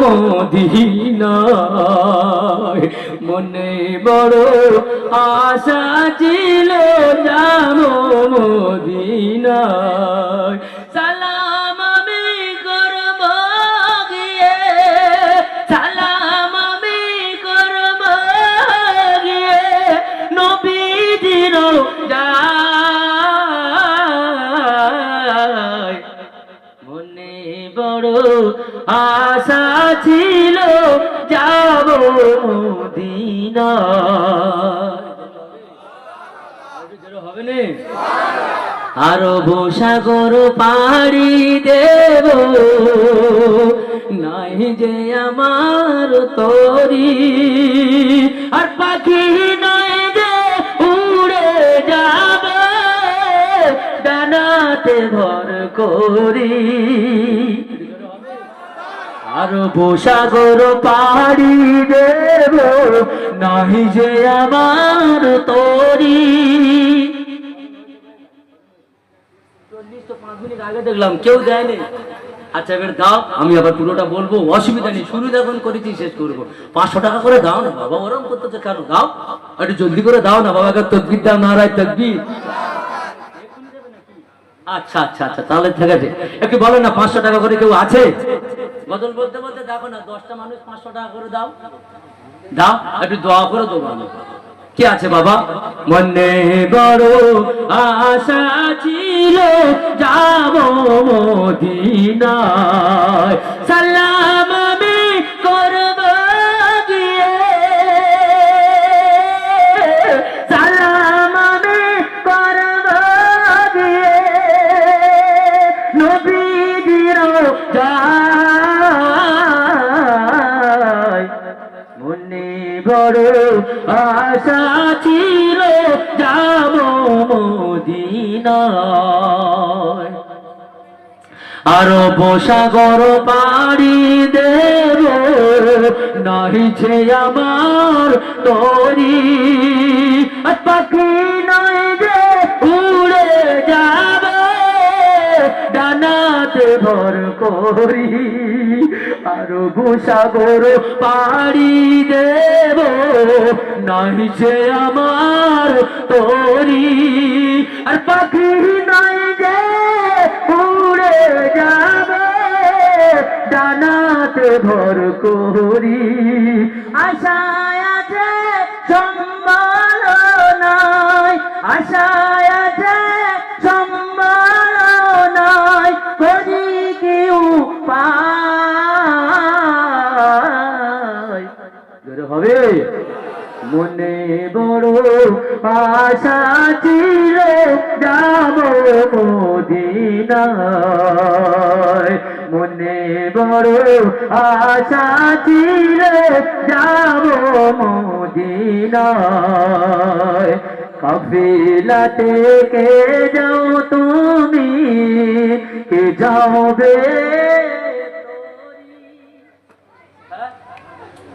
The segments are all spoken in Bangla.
মদিনায় মনে বড় আশা ছিল যাব মদিনায় সালাম আমি করব গিয়ে সালাম আমি করব গিয়ে নবীজির যায় মনে বড় আশা ছিল যাব মদিনায় হবে না আরব সাগর পাড়ি দেব নাই যে আমার তরি আর পাখি নয় যে উড়ে যাবে ডানাতে ভর করি আরব সাগর পাড়ি দেব নাই যে আমার তরি ৪০-৫ মিনিট আগে দেখলাম কেউ দেয়নি আচ্ছা এবার দাও আমি আবার পুরোটা বলবো অসুবিধা নেই শুরু যখন করেছি শেষ করবো ৫০০ টাকা করে দাও না বাবা ওরম করতেছে কেন দাও একটু জলদি করে দাও না বাবাকে তকবির দাও নারায় তকবির আচ্ছা আচ্ছা আচ্ছা তাহলে ঠিক আছে একটু বলো না ৫০০ টাকা করে কেউ আছে বদল বলতে বলতে দেখো না ১০টা মানুষ ৫০০ টাকা করে দাও দাও একটু দোয়া করে দেবো আমি কি আছে বাবা মনে বড় আশা ছিল যাব মদিনায় সালাম আমি করব গিয়ে সালাম আমি করব গিয়ে নবীজির যায় মনে বড় আশা ছিল যাব মদিনায় আরব সাগর পাড়ি দেব নাই যে আমার তরি পাখি নয় যে উড়ে যাবে ডানাতে ভর করি আরব সাগর পাড়ি দেব নাই যে আমার তরি আর পাখি নয় যে উড়ে যাবে ডানাতে ভর করি আশায় আছে সম্বল নাই আশায় আছে সম্বল নাই করি কেউ পায় হবে মনে বড় আশা ছিল যাব মদিনায় মনে বড় আশা ছিল যাব মদিনায় কাফিলাতে কে যাও তুমি কে যাবে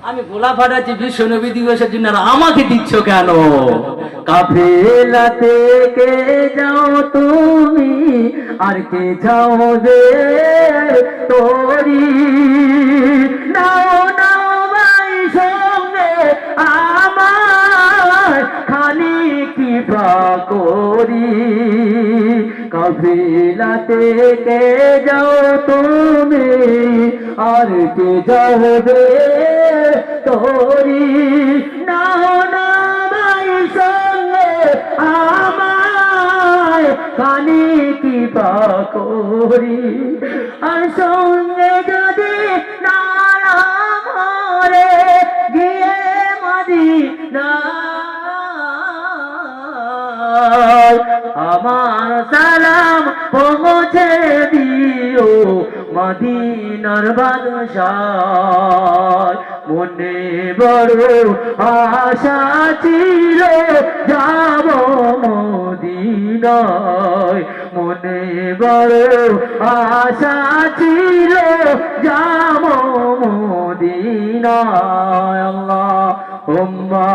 আমি গোলা ফাটাচ্ছি বিশ্ব নবী দিবসের জন্য আর আমাকে দিচ্ছ কেন কাফেলাতে কে যাও তুমি আর কে যাবে তোরি নাও নাও ভাই সঙ্গে আমার খালি কি করি কাফেলাতে কে যাও তুমি আর কে যাবে তোরি নাও না ভাই সঙ্গে আমায় খালি কি করি আর সঙ্গে যদি নারা মরে গিয়ে মদিনা আমার সালাম পৌঁছে দিও মদিনার বাদশাহ মনে বড় আশা ছিল যাব মদিনায় মনে বড় আশা ছিল যাব মদিনায় আল্লাহুম্মা